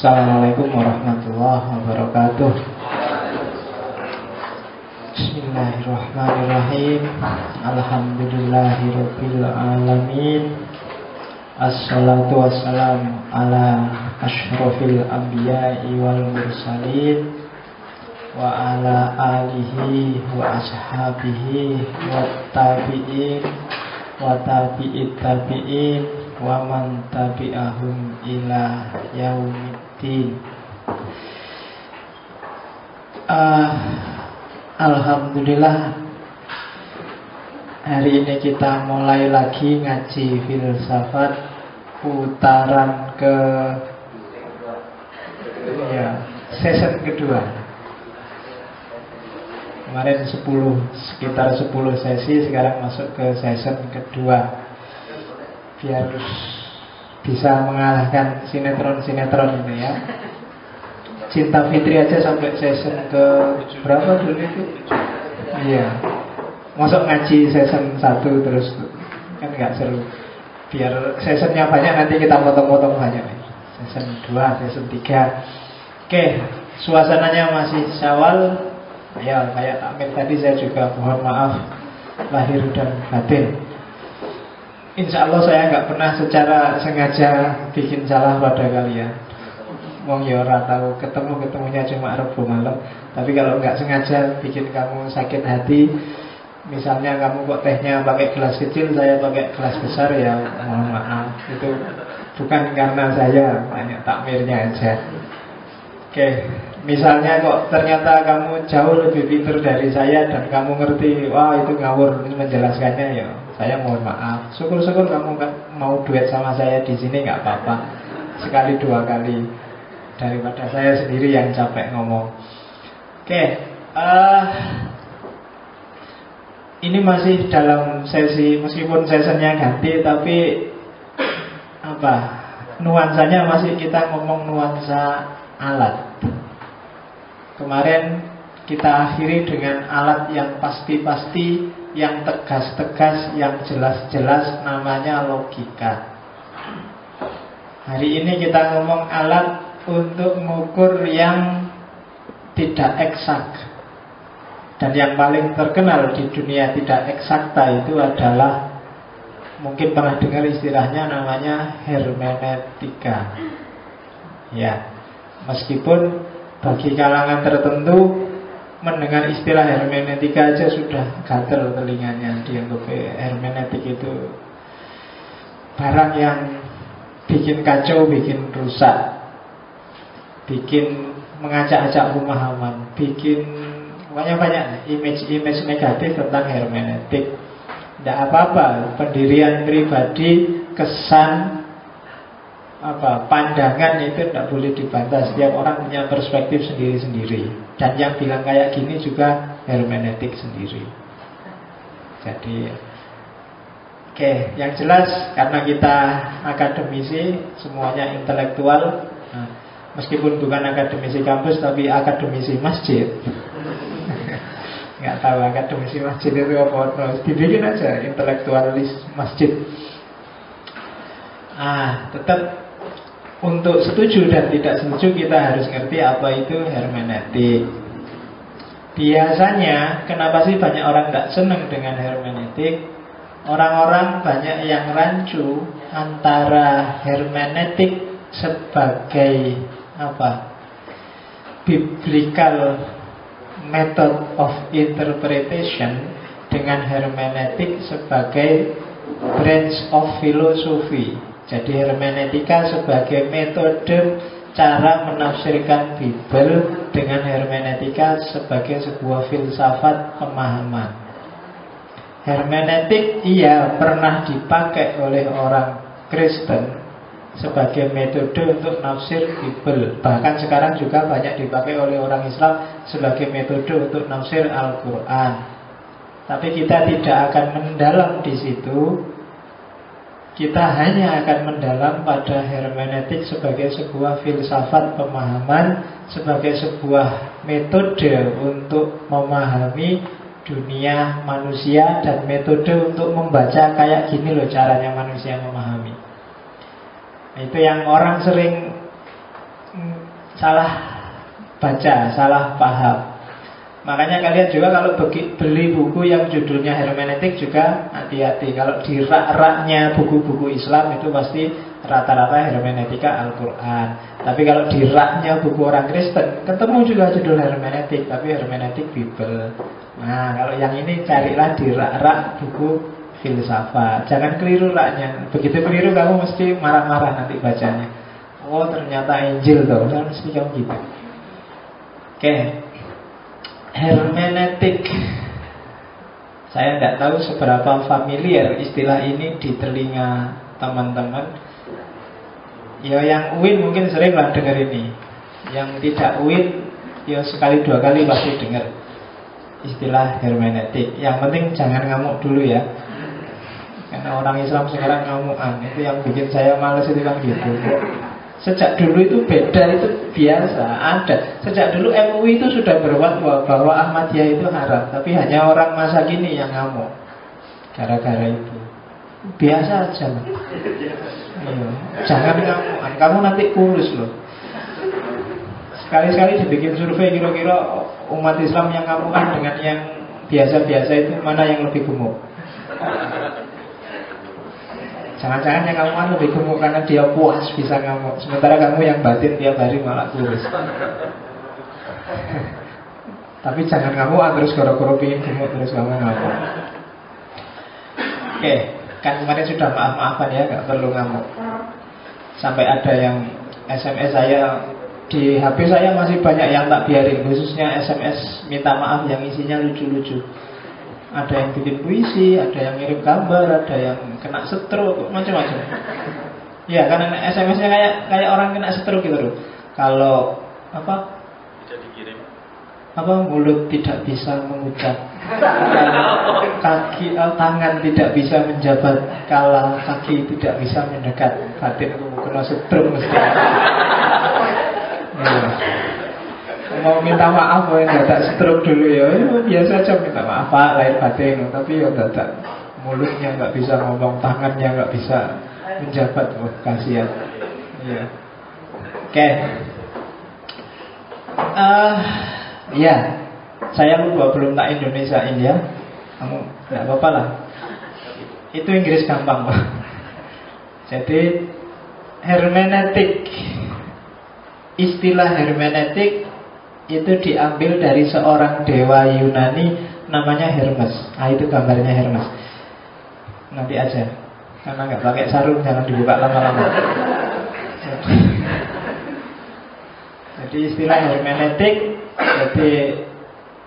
Assalamualaikum warahmatullahi wabarakatuh. Bismillahirrahmanirrahim. Alhamdulillahirabbil alamin. Assalatu wassalamu ala asyrafil anbiya'i wal mursalin wa ala alihi wa ashabihi wa tabi'in wa tabi'it tabi'in wa man tabi'ahum ila yaumiddin. Alhamdulillah, hari ini kita mulai lagi ngaji filsafat putaran ke season kedua. Kemarin sekitar 10 sesi, sekarang masuk ke season kedua. Biar bisa mengalahkan sinetron-sinetron ini ya. Cinta Fitri aja sampai season ke berapa dulu itu? Iya. Masuk ngaji season 1 terus kan nggak seru. Biar seasonnya banyak nanti kita potong-potong banyak nih. Season 2, season 3. Oke, suasananya masih Syawal. Ya, kayak takmir tadi saya juga mohon maaf lahir dan batin. Insya Allah saya nggak pernah secara sengaja bikin salah pada kalian. Wong ya ora tahu ketemunya cuma Rabu malam. Tapi kalau nggak sengaja bikin kamu sakit hati, misalnya kamu kok tehnya pakai gelas kecil, saya pakai gelas besar, ya mohon maaf. Itu bukan karena saya, hanya takmirnya aja. Oke, misalnya kok ternyata kamu jauh lebih pintar dari saya dan kamu ngerti, wah itu ngawur menjelaskannya, ya saya mohon maaf. Syukur-syukur kamu kan mau duet sama saya di sini, nggak apa-apa. Sekali 2 kali daripada saya sendiri yang capek ngomong. Oke, ini masih dalam sesi, meskipun sesinya ganti, tapi nuansanya masih kita ngomong nuansa alat. Kemarin kita akhiri dengan alat yang pasti-pasti, yang tegas-tegas, yang jelas-jelas, namanya logika. Hari ini kita ngomong alat untuk mengukur yang tidak eksak. Dan yang paling terkenal di dunia tidak eksakta itu adalah, mungkin pernah dengar istilahnya, namanya hermeneutika. Ya, meskipun bagi kalangan tertentu mendengar istilah hermeneutika aja sudah gatel telinganya. Dianggap hermeneutik itu barang yang bikin kacau, bikin rusak, bikin mengacak-acak pemahaman, bikin banyak image negatif tentang hermeneutik. Tidak apa-apa, pendirian pribadi, kesan, pandangan itu tidak boleh dibantah. Setiap orang punya perspektif sendiri-sendiri. Dan yang bilang kayak gini juga hermeneutik sendiri. Jadi oke, yang jelas karena kita akademisi, semuanya intelektual. Meskipun bukan akademisi kampus, tapi akademisi masjid. Nggak tahu akademisi masjid itu apa. Dibikin aja intelektualis masjid. Tetap untuk setuju dan tidak setuju kita harus ngerti apa itu hermeneutik. Biasanya kenapa sih banyak orang tidak senang dengan hermeneutik? Orang-orang banyak yang rancu antara hermeneutik sebagai biblical method of interpretation dengan hermeneutik sebagai branch of philosophy. Jadi hermeneutika sebagai metode cara menafsirkan Bible, dengan hermeneutika sebagai sebuah filsafat pemahaman. Hermeneutik pernah dipakai oleh orang Kristen sebagai metode untuk nafsir Bible. Bahkan sekarang juga banyak dipakai oleh orang Islam sebagai metode untuk nafsir Al-Quran. Tapi kita tidak akan mendalam di situ. Kita hanya akan mendalam pada hermeneutik sebagai sebuah filsafat pemahaman, sebagai sebuah metode untuk memahami dunia manusia, dan metode untuk membaca kayak gini loh caranya manusia memahami. Itu yang orang sering salah baca, salah paham. Makanya kalian juga kalau beli buku yang judulnya hermeneutik juga hati-hati. Kalau di rak-raknya buku-buku Islam itu pasti rata-rata hermeneutika Al-Quran. Tapi kalau di raknya buku orang Kristen ketemu juga judul hermeneutik, tapi hermeneutik Bible. Nah kalau yang ini carilah di rak-rak buku filsafat. Jangan keliru raknya. Begitu keliru kamu mesti marah-marah nanti bacanya. Oh ternyata Injil toh, mesti kamu gitu. Oke. Hermeneutik. Saya tidak tahu seberapa familiar istilah ini di telinga teman-teman. Ya yang UIN mungkin sering lah dengar ini. Yang tidak UIN ya sekali dua kali pasti dengar istilah hermeneutik. Yang penting jangan ngamuk dulu ya. Karena orang Islam sekarang ngamukan. Itu yang bikin saya males itu kan gitu. Sejak dulu itu beda, itu biasa, ada. Sejak dulu MUI itu sudah berfatwa bahwa Ahmadiyah itu haram. Tapi hanya orang masa kini yang ngamuk gara-gara itu. Biasa aja lah. Jangan ngamukan, kamu nanti kurus loh. Sekali-sekali dibikin survei kira-kira umat Islam yang ngamukan dengan yang biasa-biasa itu mana yang lebih gemuk. Jangan-jangan yang kamu kan lebih gemuk karena dia puas bisa ngamuk. Sementara kamu yang batin tiap hari malah kurus. Tapi jangan ngamuk terus gara-gara pingin gemuk terus kamu ngamuk. Oke, kan kemarin sudah maaf-maafan ya, gak perlu ngamuk. Sampai ada yang SMS saya, di HP saya masih banyak yang tak biarin. Khususnya SMS minta maaf yang isinya lucu-lucu. Ada yang bikin puisi, ada yang ngirim gambar, ada yang kena stroke, macam-macam. Ya, karena SMS-nya kayak orang kena stroke gitu loh. Kalau apa? Tidak dikirim. Apa mulut tidak bisa mengucap, kaki tangan tidak bisa menjabat, kala kaki tidak bisa mendekat, batin kena stroke mesti. Ya. Mau minta maaf, mau dadak stroke dulu ya, biasa aja minta maaf Pak, lahir batin. Tapi ya dadak mulutnya nggak bisa ngomong, tangannya nggak bisa menjabat, kasihan. Ya. Oke. Ya, saya lupa belum tak Indonesiain ya. Kamu nggak apa-apa lah. Itu Inggris gampang Pak. Jadi hermeneutik, istilah hermeneutik itu diambil dari seorang dewa Yunani namanya Hermes. Itu gambarnya Hermes. Nanti aja, karena nggak pakai sarung, jangan dibuka lama-lama. Jadi istilah hermeneutik, jadi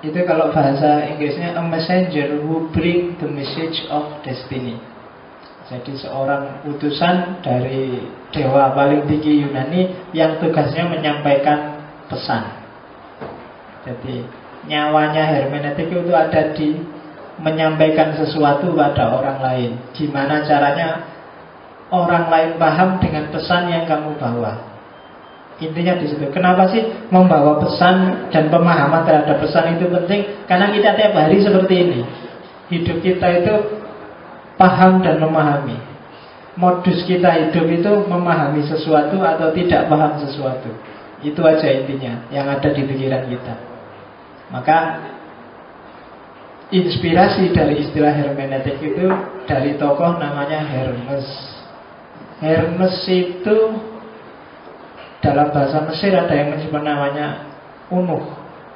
itu kalau bahasa Inggrisnya a messenger who bring the message of destiny. Jadi seorang utusan dari dewa paling tinggi Yunani yang tugasnya menyampaikan pesan. Jadi nyawanya hermeneutik itu ada di menyampaikan sesuatu pada orang lain. Gimana caranya orang lain paham dengan pesan yang kamu bawa. Intinya di situ. Kenapa sih membawa pesan dan pemahaman terhadap pesan itu penting? Karena kita tiap hari seperti ini. Hidup kita itu paham dan memahami. Modus kita hidup itu memahami sesuatu atau tidak paham sesuatu. Itu aja intinya yang ada di pikiran kita. Maka inspirasi dari istilah hermeneutik itu dari tokoh namanya Hermes. Hermes itu dalam bahasa Mesir ada yang menyebut namanya Unuh,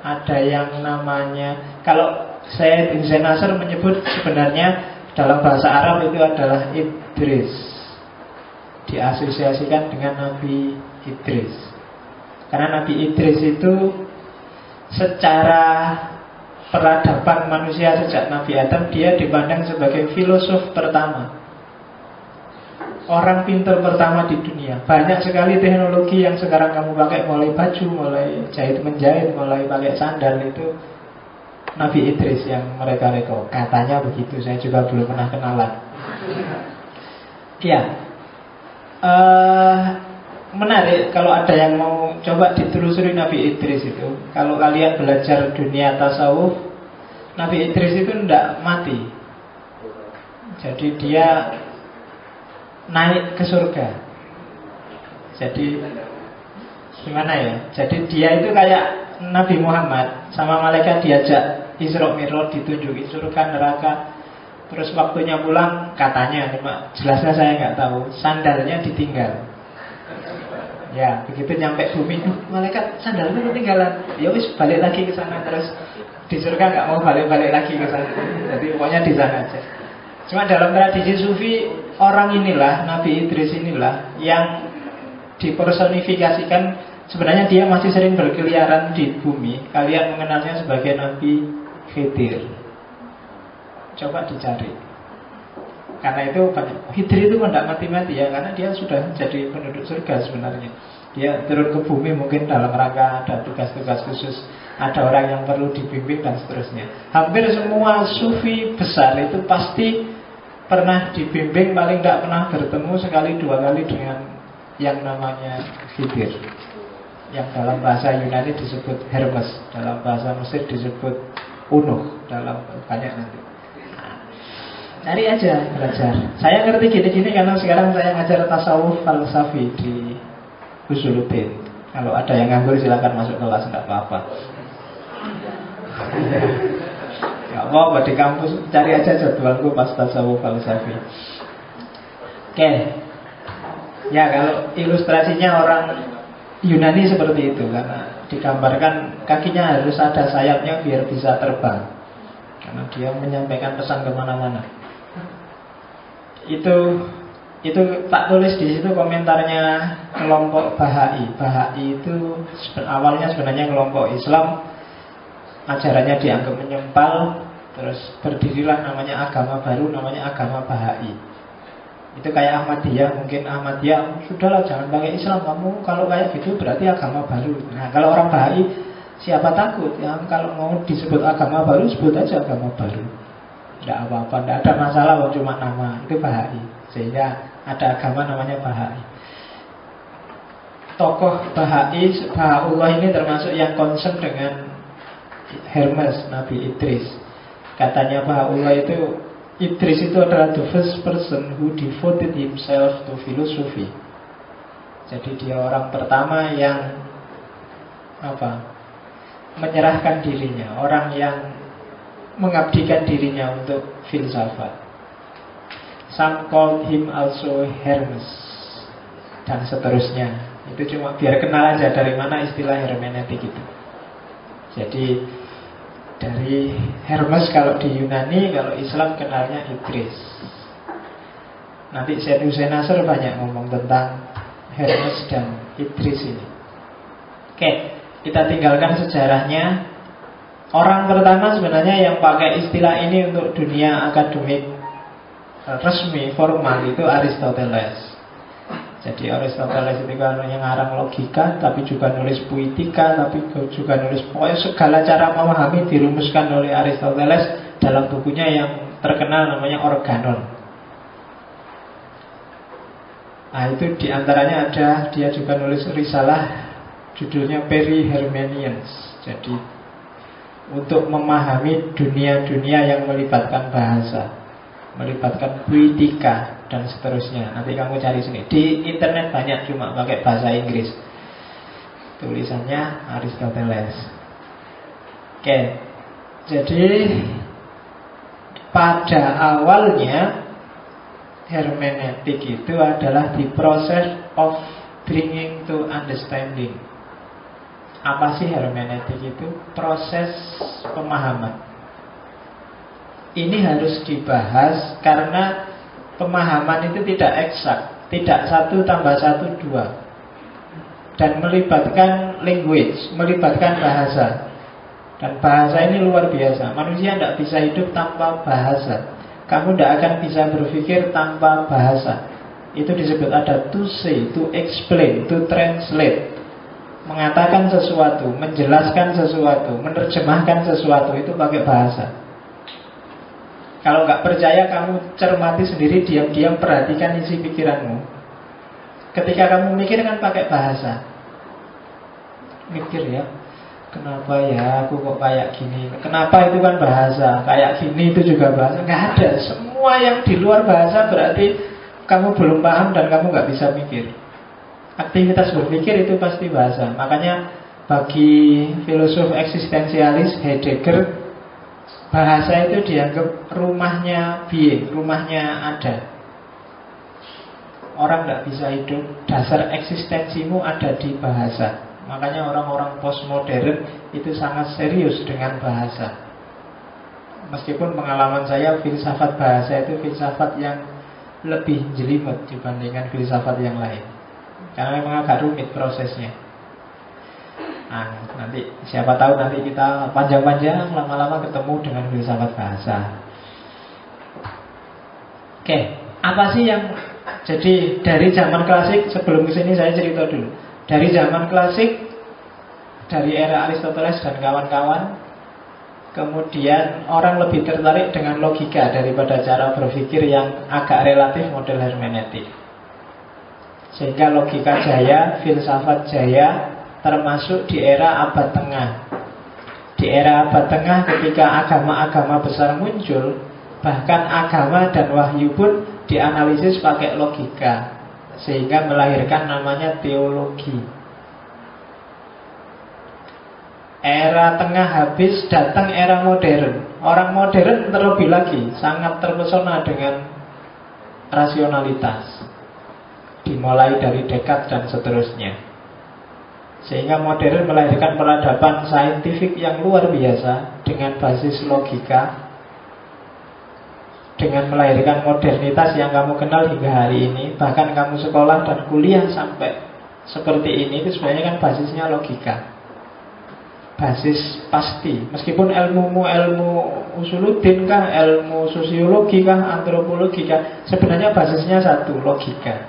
ada yang namanya, kalau saya Ibn Nasr menyebut sebenarnya dalam bahasa Arab itu adalah Idris, diasosiasikan dengan Nabi Idris. Karena Nabi Idris itu secara peradaban manusia sejak Nabi Adam, dia dipandang sebagai filosof pertama, orang pintar pertama di dunia. Banyak sekali teknologi yang sekarang kamu pakai, mulai baju, mulai jahit menjahit, mulai pakai sandal, itu Nabi Idris yang mereka reko. Katanya begitu, saya juga belum pernah kenalan. Ya, menarik kalau ada yang mau coba ditelusuri Nabi Idris itu. Kalau kalian belajar dunia tasawuf, Nabi Idris itu tidak mati. Jadi dia naik ke surga. Jadi gimana ya? Jadi dia itu kayak Nabi Muhammad, sama malaikat diajak Isra Mi'raj, ditunjuki surga neraka. Terus waktunya pulang katanya, cuma jelasnya saya nggak tahu, sandalnya ditinggal. Ya, begitu nyampe bumi, malaikat sandalnya ketinggalan. Ya wis balik lagi ke sana. Terus di surga nggak mau balik-balik lagi ke sana. Jadi pokoknya di sana aja. Cuma dalam tradisi sufi, orang inilah, Nabi Idris inilah yang dipersonifikasikan. Sebenarnya dia masih sering berkeliaran di bumi. Kalian mengenalnya sebagai Nabi Khidir. Coba dicari. Karena itu banyak. Khidir itu tidak mati-mati ya, karena dia sudah jadi penduduk surga sebenarnya. Dia turun ke bumi mungkin dalam rangka ada tugas-tugas khusus, ada orang yang perlu dibimbing dan seterusnya. Hampir semua sufi besar itu pasti pernah dibimbing, paling tidak pernah bertemu sekali dua kali dengan yang namanya Khidir, yang dalam bahasa Yunani disebut Hermes, dalam bahasa Mesir disebut Unuh, dalam banyak nanti. Cari aja, belajar. Saya ngerti gini-gini karena sekarang saya ngajar tasawuf falsafi di Usuluddin. Kalau ada yang nganggur silakan masuk kelas, enggak apa-apa. Enggak apa-apa, di kampus cari aja jadwalku pas tasawuf falsafi. Oke. Ya, kalau ilustrasinya orang Yunani seperti itu, karena digambarkan kakinya harus ada sayapnya biar bisa terbang, karena dia menyampaikan pesan kemana-mana. Itu tak tulis di situ komentarnya kelompok Bahai. Bahai itu awalnya sebenarnya kelompok Islam, ajarannya dianggap menyempal, terus berdirilah namanya agama baru, namanya agama Bahai. Itu kayak Ahmadiyah, mungkin Ahmadiyah sudahlah jangan pakai Islam, kamu kalau kayak gitu berarti agama baru. Nah, kalau orang Bahai siapa takut ya, kalau mau disebut agama baru sebut aja agama baru. Tidak apa-apa, tidak ada masalah, cuma nama. Itu Bahai. Sehingga ada agama namanya Bahai. Tokoh Bahai, Bahaullah ini termasuk yang concern dengan Hermes, Nabi Idris. Katanya Bahaullah itu, Idris itu adalah the first person who devoted himself to philosophy. Jadi dia orang pertama yang menyerahkan dirinya, orang yang mengabdikan dirinya untuk filsafat. Some called him also Hermes, dan seterusnya. Itu cuma biar kenal aja dari mana istilah hermeneutik itu. Jadi dari Hermes kalau di Yunani, kalau Islam kenalnya Idris. Nanti Syed Hussein Nasr banyak ngomong tentang Hermes dan Idris ini. Oke, kita tinggalkan sejarahnya. Orang pertama sebenarnya yang pakai istilah ini untuk dunia akademik resmi, formal, itu Aristoteles. Jadi Aristoteles itu kan yang ngarang logika, tapi juga nulis puitika, tapi juga nulis, pokoknya segala cara memahami dirumuskan oleh Aristoteles dalam bukunya yang terkenal namanya Organon. Nah itu diantaranya ada, dia juga nulis risalah judulnya Perihermenians. Jadi untuk memahami dunia-dunia yang melibatkan bahasa, melibatkan puitika dan seterusnya. Nanti kamu cari sini. Di internet banyak, cuma pakai bahasa Inggris. Tulisannya Aristoteles. Oke. Jadi pada awalnya hermeneutik itu adalah the process of bringing to understanding. Apa sih hermeneutik itu? Proses pemahaman. Ini harus dibahas karena pemahaman itu tidak eksak, tidak 1 tambah 1 2, dan melibatkan language, melibatkan bahasa. Dan bahasa ini luar biasa. Manusia tidak bisa hidup tanpa bahasa. Kamu tidak akan bisa berpikir tanpa bahasa. Itu disebut ada to say, to explain, to translate. Mengatakan sesuatu, menjelaskan sesuatu, menerjemahkan sesuatu, itu pakai bahasa. Kalau nggak percaya, kamu cermati sendiri, diam-diam perhatikan isi pikiranmu. Ketika kamu mikir kan pakai bahasa. Mikir ya, kenapa ya aku kok kayak gini? Kenapa itu kan bahasa? Kayak gini itu juga bahasa? Nggak ada. Semua yang di luar bahasa berarti kamu belum paham dan kamu nggak bisa mikir. Aktivitas berpikir itu pasti bahasa. Makanya bagi filosof eksistensialis Heidegger, bahasa itu dianggap rumahnya being, rumahnya ada. Orang tidak bisa hidup, dasar eksistensimu ada di bahasa. Makanya orang-orang postmodern itu sangat serius dengan bahasa. Meskipun pengalaman saya, filsafat bahasa itu filsafat yang lebih jelimet dibandingkan filsafat yang lain. Karena memang agak rumit prosesnya. Nah, nanti siapa tahu nanti kita panjang-panjang lama-lama ketemu dengan filsafat bahasa. Oke, apa sih yang jadi dari zaman klasik? Sebelum kesini saya cerita dulu. Dari zaman klasik, dari era Aristoteles dan kawan-kawan, kemudian orang lebih tertarik dengan logika daripada cara berpikir yang agak relatif model hermeneutik. Sehingga logika jaya, filsafat jaya, termasuk di era abad tengah. Di era abad tengah ketika agama-agama besar muncul, bahkan agama dan wahyu pun dianalisis pakai logika, sehingga melahirkan namanya teologi. Era tengah habis, datang era modern. Orang modern terlebih lagi sangat terpesona dengan rasionalitas, dimulai dari Descartes dan seterusnya. Sehingga modern melahirkan peradaban saintifik yang luar biasa dengan basis logika, dengan melahirkan modernitas yang kamu kenal hingga hari ini. Bahkan kamu sekolah dan kuliah sampai seperti ini, itu sebenarnya kan basisnya logika, basis pasti. Meskipun ilmu usuluddin kah, ilmu sosiologi kah, antropologi kah, sebenarnya basisnya satu, logika.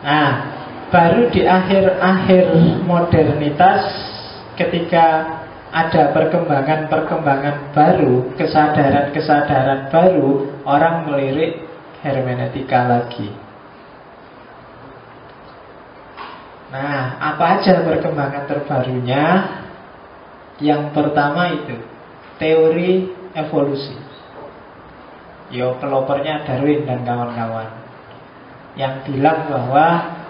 Nah, baru di akhir-akhir modernitas, ketika ada perkembangan-perkembangan baru, kesadaran-kesadaran baru, orang melirik hermeneutika lagi. Nah, apa aja perkembangan terbarunya? Yang pertama itu teori evolusi. Yo, pelopornya Darwin dan kawan-kawan, yang bilang bahwa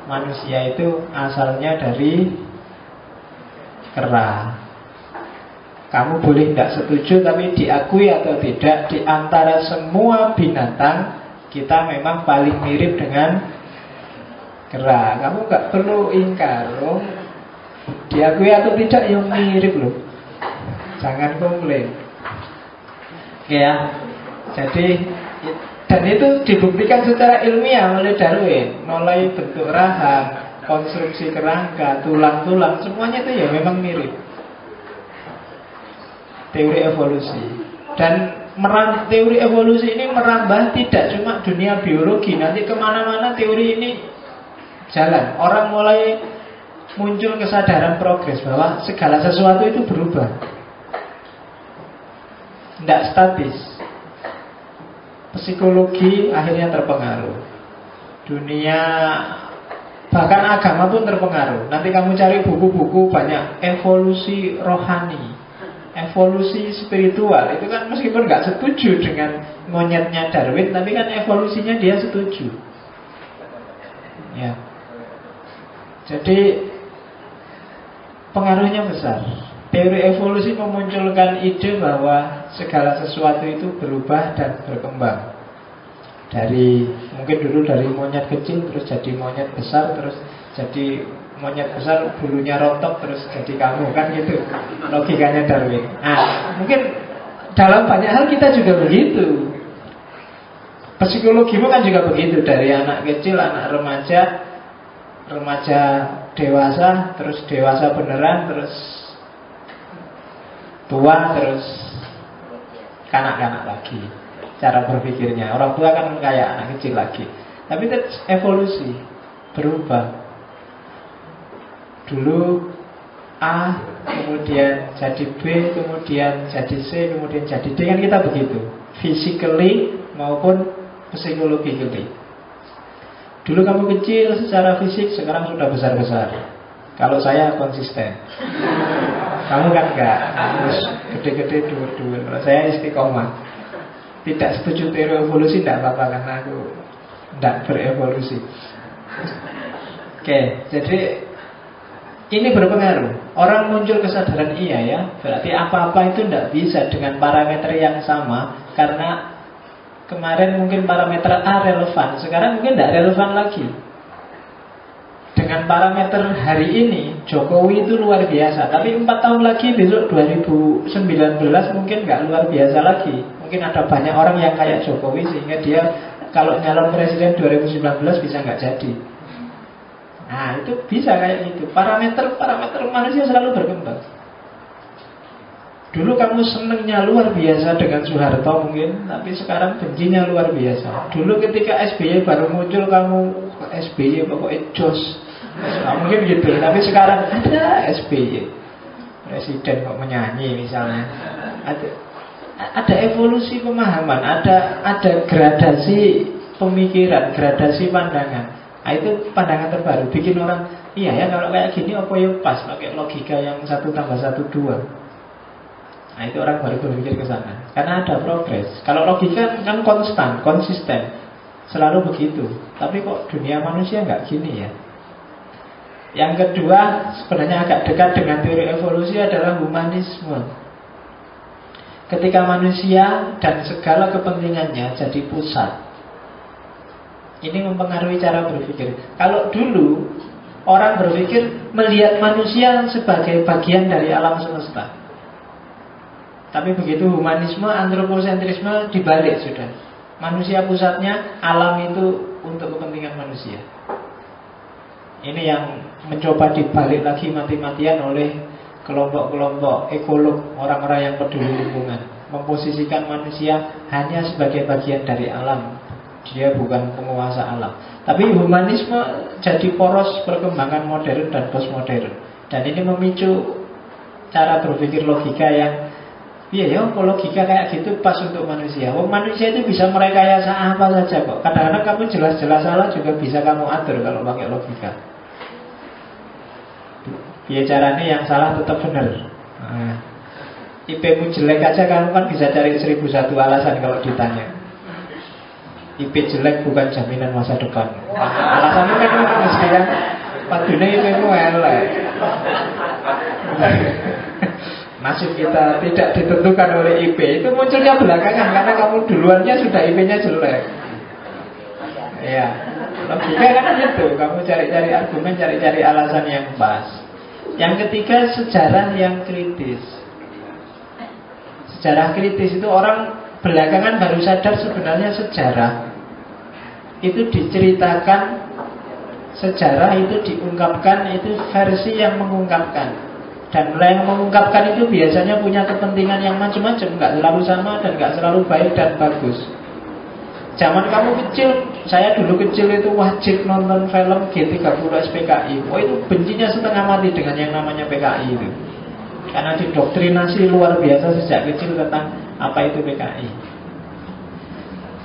manusia itu asalnya dari kera. Kamu boleh tidak setuju, tapi diakui atau tidak, di antara semua binatang, kita memang paling mirip dengan kera. Kamu nggak perlu ingkar loh. Diakui atau tidak, yang mirip loh. Jangan komplain. Ya, jadi dan itu dibuktikan secara ilmiah oleh Darwin. Mulai bentuk rahang, konstruksi kerangka, tulang-tulang, semuanya itu ya memang mirip. Teori evolusi. Dan teori evolusi ini merambah tidak cuma dunia biologi. Nanti kemana-mana teori ini jalan. Orang mulai muncul kesadaran progres bahwa segala sesuatu itu berubah, tidak statis. Psikologi akhirnya terpengaruh, dunia, bahkan agama pun terpengaruh. Nanti kamu cari buku-buku banyak evolusi rohani, evolusi spiritual. Itu kan meskipun nggak setuju dengan monyetnya Darwin, tapi kan evolusinya dia setuju. Ya, jadi pengaruhnya besar. Teori evolusi memunculkan ide bahwa segala sesuatu itu berubah dan berkembang. Dari mungkin dulu dari monyet kecil terus jadi monyet besar, terus jadi monyet besar bulunya rontok terus jadi kamu, kan gitu logikanya Darwin. Nah, mungkin dalam banyak hal kita juga begitu. Psikologimu kan juga begitu, dari anak kecil, anak remaja, remaja dewasa, terus dewasa beneran, terus tua, terus kanak-kanak lagi. Cara berpikirnya orang tua kan kayak anak kecil lagi. Tapi itu evolusi, berubah. Dulu A, kemudian jadi B, kemudian jadi C, kemudian jadi D. Kan kita begitu, physically maupun psychologically. Dulu kamu kecil secara fisik, sekarang sudah besar-besar. Kalau saya konsisten, kamu kan enggak, harus gede-gede, dur-dur. Kalau saya istiqomah. Tidak setuju teori evolusi, tidak apa-apa, karena aku tidak berevolusi. Oke, jadi ini berpengaruh. Orang muncul kesadaran iya ya, berarti apa-apa itu tidak bisa dengan parameter yang sama. Karena kemarin mungkin parameter A relevan, sekarang mungkin tidak relevan lagi. Dengan parameter hari ini Jokowi itu luar biasa, tapi 4 tahun lagi, besok 2019 mungkin nggak luar biasa lagi. Mungkin ada banyak orang yang kayak Jokowi, sehingga dia kalau nyalon presiden 2019 bisa nggak jadi. Nah itu bisa kayak gitu. Parameter manusia selalu berkembang. Dulu kamu senengnya luar biasa dengan Soeharto mungkin, tapi sekarang bencinya luar biasa. Dulu ketika SBY baru muncul, kamu SBY pokoknya jos, nah, mungkin gitu. Tapi sekarang ada SBY, presiden kok menyanyi misalnya. Ada evolusi pemahaman, ada gradasi pemikiran, gradasi pandangan. Nah, itu pandangan terbaru, bikin orang, iya ya kalau kayak gini apa ya pas, pakai logika yang 1 tambah 1 2. Nah itu orang baru berpikir ke sana. Karena ada progres. Kalau logika kan konstan, konsisten, selalu begitu. Tapi kok dunia manusia nggak gini ya. Yang kedua, sebenarnya agak dekat dengan teori evolusi, adalah humanisme. Ketika manusia dan segala kepentingannya jadi pusat, ini mempengaruhi cara berpikir. Kalau dulu orang berpikir melihat manusia sebagai bagian dari alam semesta. Tapi begitu humanisme, antroposentrisme dibalik sudah. Manusia pusatnya, alam itu untuk kepentingan manusia. Ini yang mencoba dibalik lagi mati-matian oleh kelompok-kelompok ekolog, orang-orang yang peduli lingkungan. Memposisikan manusia hanya sebagai bagian dari alam. Dia bukan penguasa alam. Tapi humanisme jadi poros perkembangan modern dan postmodern. Dan ini memicu cara berpikir logika yang, iya ya, logika kayak gitu pas untuk manusia. Manusia itu bisa merekayasa apa saja kok. Kadang-kadang kamu jelas-jelas salah juga bisa kamu atur kalau pakai logika. Biar caranya yang salah tetap benar. Nah, IP-mu jelek aja kamu kan bisa cari 1001 alasan kalau ditanya. IP jelek bukan jaminan masa depan. Alasannya kan mesti kan padune IP-mu elek. Nasib kita tidak ditentukan oleh IP. Itu munculnya belakangan karena kamu duluannya sudah IP-nya jelek. Ya, logika kan gitu. Kamu cari-cari argumen, cari-cari alasan yang pas. Yang ketiga, sejarah yang kritis. Sejarah kritis itu orang belakangan baru sadar sebenarnya sejarah itu diceritakan, sejarah itu diungkapkan, itu versi yang mengungkapkan. Dan yang mengungkapkan itu biasanya punya kepentingan yang macam-macam, nggak selalu sama dan nggak selalu baik dan bagus. Zaman kamu kecil, saya dulu kecil itu wajib nonton film G30 SPKI. Oh itu bencinya setengah mati dengan yang namanya PKI itu. Karena didoktrinasi luar biasa sejak kecil tentang apa itu PKI.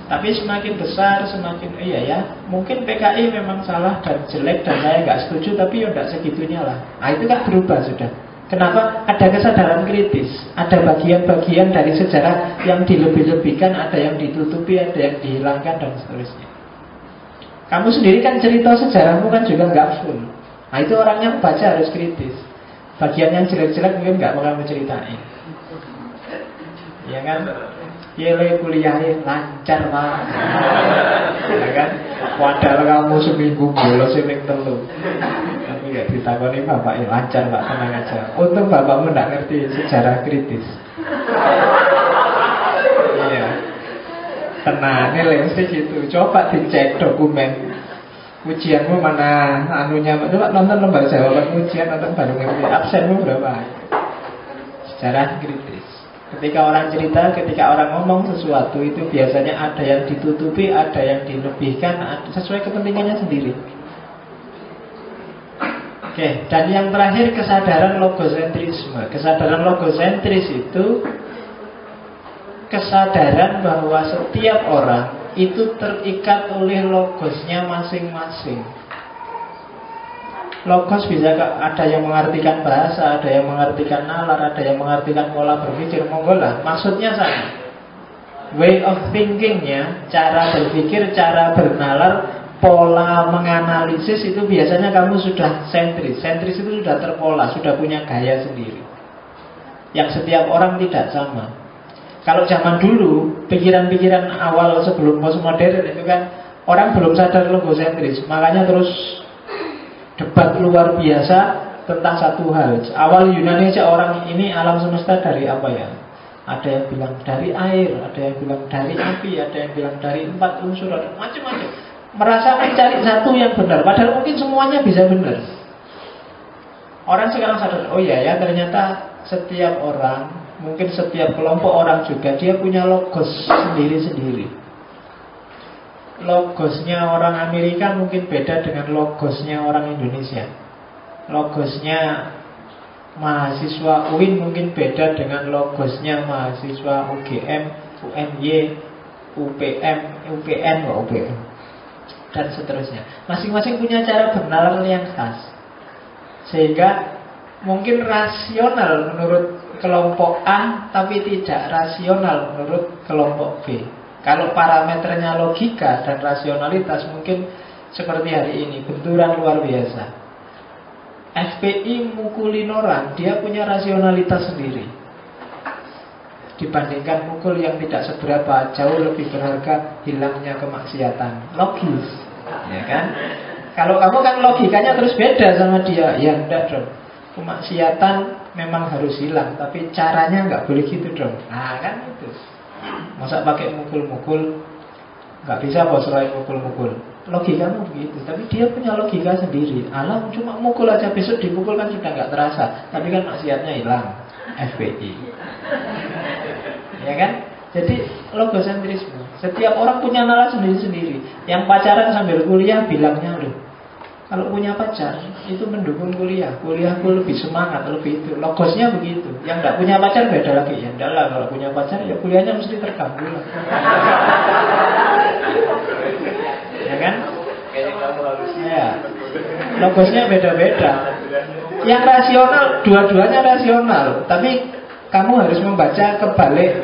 Tapi semakin besar, semakin iya ya, mungkin PKI memang salah dan jelek dan saya nggak setuju, tapi ya nggak segitunya lah. Nah itu kan berubah sudah. Kenapa? Ada kesadaran kritis. Ada bagian-bagian dari sejarah yang dilebih-lebihkan, ada yang ditutupi, ada yang dihilangkan dan seterusnya. Kamu sendiri kan cerita sejarahmu kan juga nggak full. Nah itu orangnya baca harus kritis. Bagian yang jelek-jelek mungkin nggak bakal menceritain. Ya kan? Yele kuliahnya lancar pak. Ya kan? Padahal kamu seminggu bolos seming telu. Tapi gak ditakoni bapak, lancar pak, tenang aja. Untung bapakmu gak ngerti sejarah kritis. Iya. Tenang, ini mesti gitu. Coba dicek dokumen ujianmu mana anunya. Coba nonton lembar jawaban ujian, nonton baru ngerti absenmu berapa. Sejarah kritis. Ketika orang cerita, ketika orang ngomong sesuatu, itu biasanya ada yang ditutupi, ada yang dilebihkan, sesuai kepentingannya sendiri. Oke, dan yang terakhir kesadaran logosentrisme. Kesadaran logosentris itu kesadaran bahwa setiap orang itu terikat oleh logosnya masing-masing. Logos bisa ada yang mengartikan bahasa, ada yang mengartikan nalar, ada yang mengartikan pola berpikir. Monggo lah, maksudnya sama. Way of thinkingnya, cara berpikir, cara bernalar pola menganalisis itu biasanya kamu sudah sentris. Sentris itu sudah terpola, sudah punya gaya sendiri, yang setiap orang tidak sama. Kalau zaman dulu, pikiran-pikiran awal sebelum postmodern itu kan orang belum sadar logosentris. Makanya terus debat luar biasa tentang satu hal. Awal Yunani aja orang ini alam semesta dari apa ya? Ada yang bilang dari air, ada yang bilang dari api, ada yang bilang dari 4 unsur, ada macam-macam. Merasa mencari satu yang benar, padahal mungkin semuanya bisa benar. Orang sekarang sadar, oh iya ya, ternyata setiap orang, mungkin setiap kelompok orang juga, dia punya logos sendiri-sendiri. Logosnya orang Amerika mungkin beda dengan logosnya orang Indonesia. Logosnya mahasiswa UIN mungkin beda dengan logosnya mahasiswa UGM, UNY, UPM, UPN, UPN, dan seterusnya. Masing-masing punya cara bernalar yang khas. Sehingga mungkin rasional menurut kelompok A, tapi tidak rasional menurut kelompok B. Kalau parameternya logika dan rasionalitas, mungkin seperti hari ini, benturan luar biasa. FPI mukulin orang, dia punya rasionalitas sendiri. Dibandingkan mukul yang tidak seberapa, jauh lebih berharga hilangnya kemaksiatan. Logis, ya kan? Kalau kamu kan logikanya terus beda sama dia. Ya enggak dong, kemaksiatan memang harus hilang, tapi caranya nggak boleh gitu dong. Nah kan itu. Masa pakai mukul-mukul? Nggak bisa bos selain mukul-mukul. Logikamu begitu, tapi dia punya logika sendiri. Alam cuma mukul aja, besok dipukul kan sudah nggak terasa, tapi kan maksiatnya hilang. FPI, ya kan? Jadi logosentrisme. Setiap orang punya nalar sendiri-sendiri. Yang pacaran sambil kuliah bilangnya, loh, kalau punya pacar itu mendukung kuliah, kuliahku lebih semangat, lebih itu. Logosnya begitu. Yang tidak punya pacar beda lagi. Ya enggak lah, kalau punya pacar ya kuliahnya mesti terganggu lah. Ya kan? Ya. Logosnya beda-beda. Yang rasional, dua-duanya rasional, tapi kamu harus membaca kebalik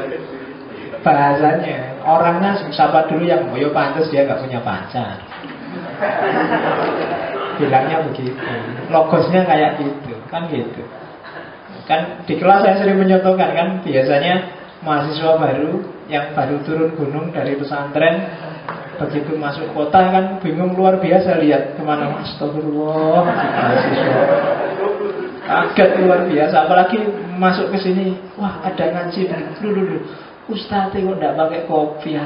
bahasanya. Orangnya siapa dulu yang yo pantas dia nggak punya pacar. Bilangnya begitu, logosnya kayak gitu, kan gitu. Kan di kelas saya sering menyontohkan kan, biasanya mahasiswa baru yang baru turun gunung dari pesantren, begitu masuk kota kan bingung luar biasa, lihat kemana, astagfirullah, mahasiswa kaget luar biasa, apalagi masuk ke sini, wah ada ngaji, dulu ustadz kok nggak pakai kopi ya.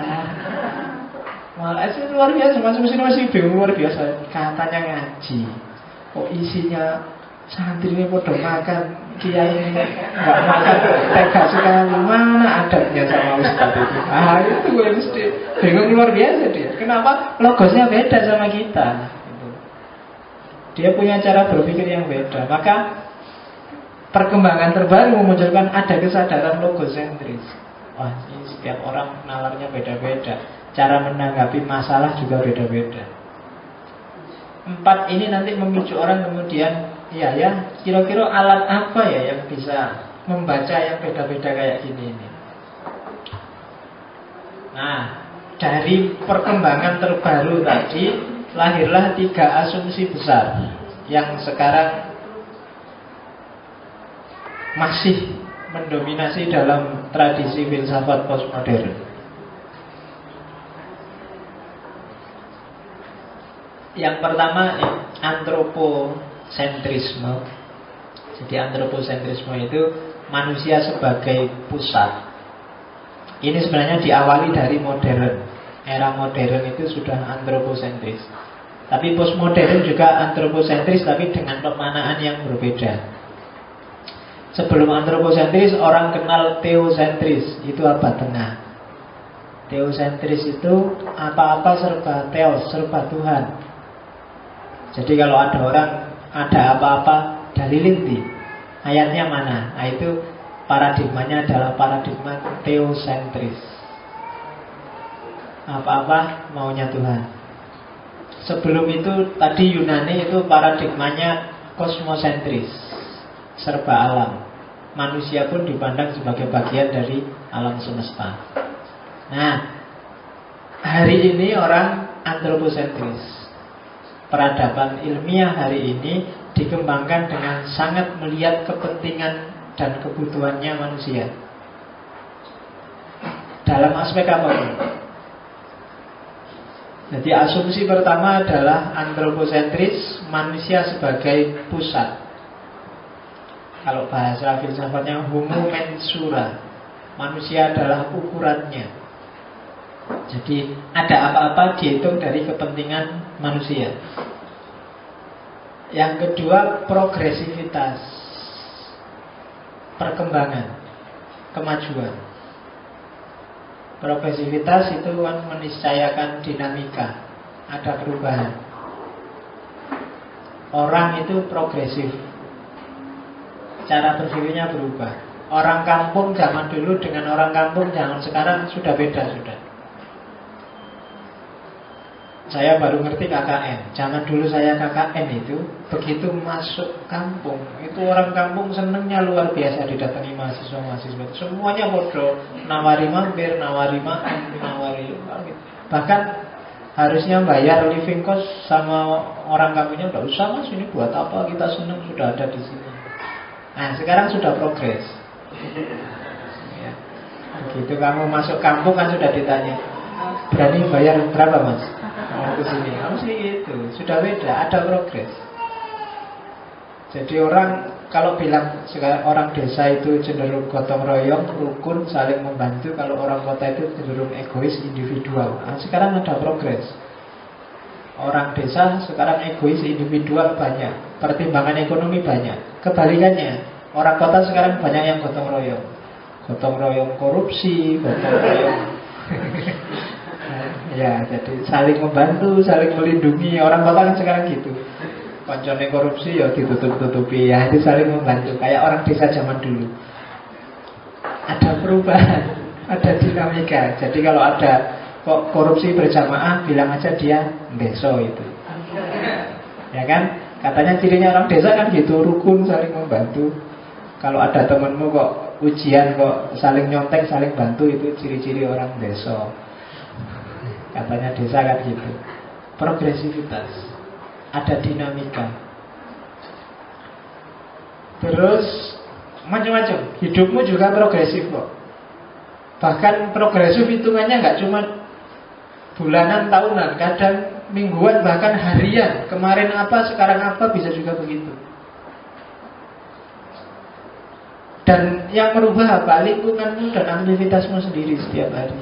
Malah itu luar biasa, masuk sini masih bingung luar biasa. Katanya ngaji, kok isinya santri ini podo makan, kiai ini nggak makan, tega sekali. Mana adabnya sama ustadz itu? Ah itu gue mesti bingung luar biasa dia. Kenapa? Logosnya beda sama kita. Dia punya cara berpikir yang beda. Maka perkembangan terbaru memunculkan ada kesadaran logosentris. Wah, ini setiap orang nalarnya beda-beda. Cara menanggapi masalah juga beda-beda. 4 ini nanti memicu orang kemudian, ya kira-kira alat apa ya yang bisa membaca yang beda-beda kayak gini ini. Nah, dari perkembangan terbaru tadi lahirlah 3 asumsi besar yang sekarang masih mendominasi dalam tradisi filsafat postmodern. Yang pertama antroposentrisme. Jadi antroposentrisme itu manusia sebagai pusat. Ini sebenarnya diawali dari modern. Era modern itu sudah antroposentris. Tapi postmodern juga antroposentris, tapi dengan pemaknaan yang berbeda. Sebelum antroposentris orang kenal teosentris. Itu abad tengah. Teosentris itu apa-apa serba teos, serba Tuhan. Jadi kalau ada orang ada apa-apa dalilin di ayatnya mana? Nah itu paradigmanya adalah paradigma teosentris. Apa-apa maunya Tuhan. Sebelum itu tadi Yunani itu paradigmanya kosmosentris, serba alam. Manusia pun dipandang sebagai bagian dari alam semesta. Nah, hari ini orang antroposentris. peradaban ilmiah hari ini dikembangkan dengan sangat melihat kepentingan dan kebutuhannya manusia dalam aspek apapun. Jadi asumsi pertama adalah antroposentris, manusia sebagai pusat. Kalau bahasa filsafatnya homo mensura, manusia adalah ukurannya. Jadi ada apa-apa dihitung dari kepentingan manusia. Yang kedua, progresivitas, perkembangan, kemajuan. Progresivitas itu kan meniscayakan dinamika, ada perubahan. Orang itu progresif, cara berpikirnya berubah. Orang kampung zaman dulu dengan orang kampung zaman sekarang sudah beda sudah. Saya baru ngerti KKN. Zaman dulu saya KKN itu, begitu masuk kampung, itu orang kampung senengnya luar biasa didatangi mahasiswa-mahasiswa. Semuanya bodoh, nawari mampir, nawari makan, nawari gitu. Bahkan harusnya bayar living cost sama orang kampungnya, udah usah mas, ini buat apa, kita seneng sudah ada di sini. Nah sekarang sudah progres. Ya. Begitu kamu masuk kampung kan sudah ditanya, berani bayar berapa mas? Mau ke sini, harus gitu. Sudah beda, ada progres. Jadi orang kalau bilang sekarang orang desa itu cenderung gotong royong, rukun, saling membantu. Kalau orang kota itu cenderung egois, individual. Nah, sekarang ada progres. Orang desa sekarang egois, individual banyak, pertimbangan ekonomi banyak. Kebalikannya, orang kota sekarang banyak yang gotong royong. Gotong royong korupsi, gotong royong ya, jadi saling membantu, saling melindungi. Orang kota kan sekarang gitu. Koncone korupsi ya ditutup-tutupi. Ya itu saling membantu. Kayak orang desa zaman dulu. Ada perubahan, ada dinamika. Jadi kalau ada kok korupsi berjamaah, bilang aja dia deso itu. Ya kan? Katanya cirinya orang desa kan gitu, rukun, saling membantu. Kalau ada temenmu kok ujian kok saling nyontek, saling bantu, itu ciri-ciri orang deso. Katanya desa kan gitu. Progresivitas, ada dinamika. Terus macam-macam. Hidupmu juga progresif kok. Bahkan progresif hitungannya nggak cuma bulanan, tahunan, kadang mingguan, bahkan harian. Kemarin apa, sekarang apa, bisa juga begitu. Dan yang merubah apa? Lingkunganmu dan aktivitasmu sendiri setiap hari.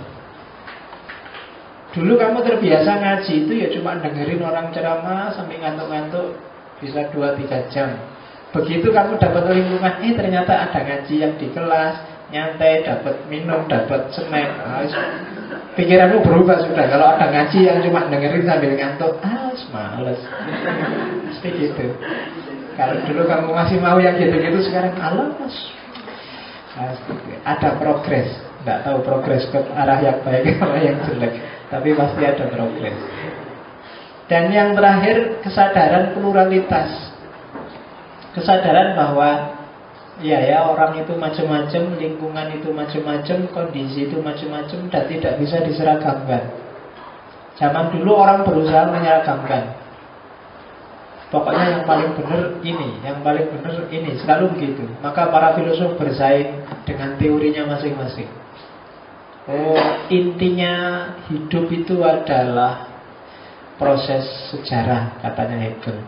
Dulu kamu terbiasa ngaji itu ya cuma dengerin orang ceramah sampai ngantuk-ngantuk, bisa 2-3 jam. Begitu kamu dapat lingkungan, ternyata ada ngaji yang di kelas, nyantai, dapat minum, dapat snack. Pikiranmu berubah sudah. Kalau ada ngaji yang cuma dengerin sambil ngantuk, males. Mesti gitu. Kalau dulu kamu masih mau yang gitu-gitu, sekarang alas. Ada progres. Tidak tahu progres ke arah yang baik atau yang jelek, tapi pasti ada progres. Dan yang terakhir, kesadaran pluralitas. Kesadaran bahwa ya orang itu macam-macam, lingkungan itu macam-macam, kondisi itu macam-macam, dan tidak bisa diseragamkan. Zaman dulu orang berusaha menyeragamkan. Pokoknya yang paling benar ini, yang paling benar ini, selalu begitu. Maka para filosof bersaing dengan teorinya masing-masing. Intinya hidup itu adalah proses sejarah, katanya Hegel.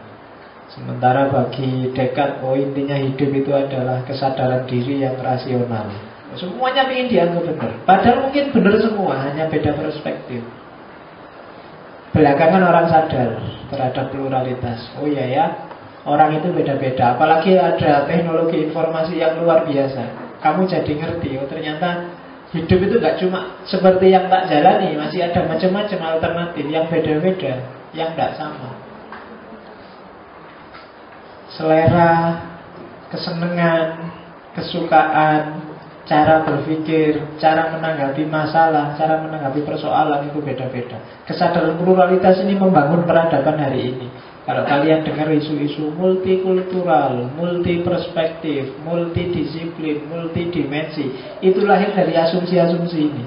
Sementara bagi Descartes, intinya hidup itu adalah kesadaran diri yang rasional. Semuanya ingin dianggap benar, padahal mungkin benar semua, hanya beda perspektif. Belakangan orang sadar terhadap pluralitas. Orang itu beda-beda. Apalagi ada teknologi informasi yang luar biasa. Kamu jadi ngerti, ternyata hidup itu gak cuma seperti yang tak jalani, masih ada macam-macam alternatif yang beda-beda, yang gak sama. Selera, kesenangan, kesukaan, cara berpikir, cara menanggapi masalah, cara menanggapi persoalan itu beda-beda. Kesadaran pluralitas ini membangun peradaban hari ini. Kalau kalian dengar isu-isu multikultural, multiperspektif, multidisiplin, multidimensi, itu lahir dari asumsi-asumsi ini.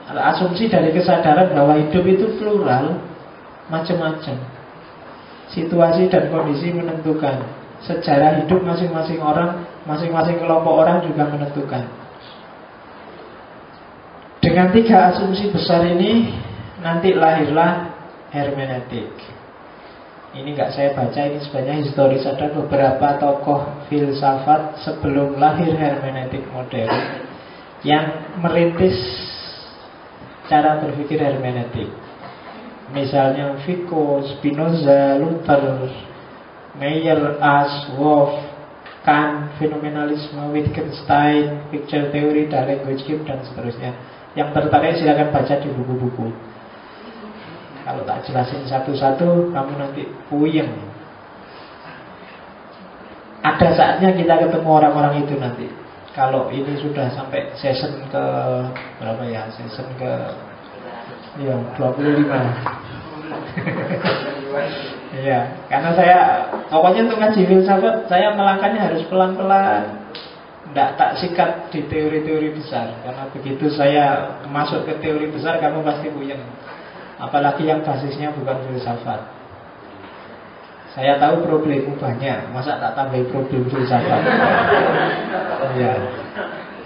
Asumsi dari kesadaran bahwa hidup itu plural, macam-macam. Situasi dan kondisi menentukan. Sejarah hidup masing-masing orang, masing-masing kelompok orang juga menentukan. Dengan 3 asumsi besar ini, nanti lahirlah hermeneutik. Ini nggak saya baca, ini sebenarnya historis. Ada beberapa tokoh filsafat sebelum lahir hermeneutik modern yang merintis cara berpikir hermeneutik. Misalnya Vico, Spinoza, Luther, Meyer, Ash, Wolff, Kant, fenomenalisme, Wittgenstein, picture theory, the language game, dan seterusnya. Yang tertarik silakan baca di buku-buku. Kalau tak jelasin satu-satu, kamu nanti puyeng. Ada saatnya kita ketemu orang-orang itu nanti. Kalau ini sudah sampai season ke berapa ya? Season ke 25. Iya, karena saya pokoknya untuk ngaji filsafat saya melangkahnya harus pelan-pelan. Tidak tak sikat di teori-teori besar. Karena begitu saya masuk ke teori besar, kamu pasti puyeng. Apalagi yang basisnya bukan filsafat. Saya tahu problemmu banyak, masa tak tambah problem filsafat? Ya,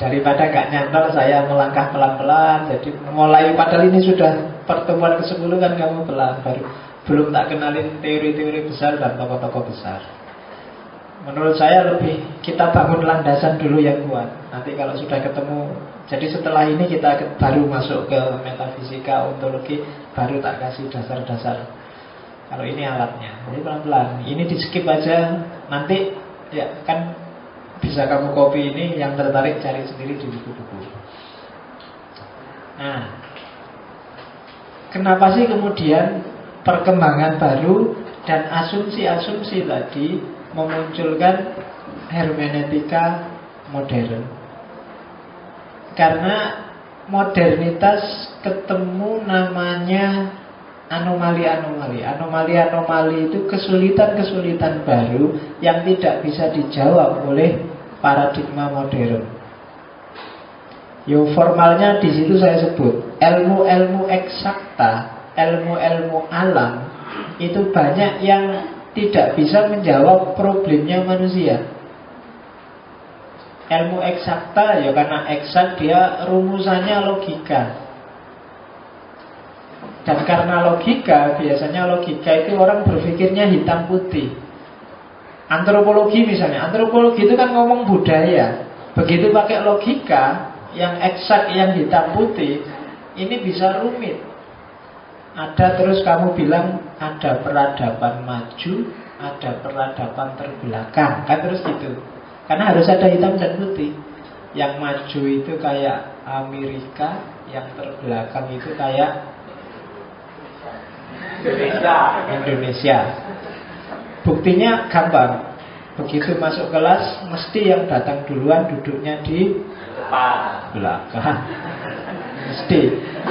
daripada gak nyantol, saya melangkah pelan-pelan. Jadi mulai, padahal ini sudah pertemuan ke-10 kan, kamu pelan. Belum tak kenalin teori-teori besar dan tokoh-tokoh besar. Menurut saya lebih kita bangun landasan dulu yang kuat. Nanti kalau sudah ketemu, jadi setelah ini kita baru masuk ke metafisika, ontologi, baru tak kasih dasar-dasar. Kalau ini alatnya, jadi pelan-pelan. Ini di skip aja. Nanti ya kan bisa kamu copy ini. Yang tertarik cari sendiri di buku-buku. Nah, kenapa sih kemudian perkembangan baru dan asumsi-asumsi tadi memunculkan hermeneutika modern? Karena modernitas ketemu namanya anomali-anomali. Anomali-anomali itu kesulitan-kesulitan baru yang tidak bisa dijawab oleh paradigma modern. Formalnya di situ saya sebut ilmu-ilmu eksakta, ilmu-ilmu alam itu banyak yang tidak bisa menjawab problemnya manusia. Ilmu eksakta ya karena eksak dia rumusannya logika. Dan karena logika, biasanya logika itu orang berpikirnya hitam putih. Antropologi misalnya, antropologi itu kan ngomong budaya. Begitu pakai logika yang eksak, yang hitam putih, ini bisa rumit. Ada terus kamu bilang ada peradaban maju, ada peradaban terbelakang, kan terus gitu. Karena harus ada hitam dan putih. Yang maju itu kayak Amerika, yang terbelakang itu kayak Indonesia. Buktinya gampang. Begitu masuk kelas, mesti yang datang duluan duduknya di belakang. Mesti.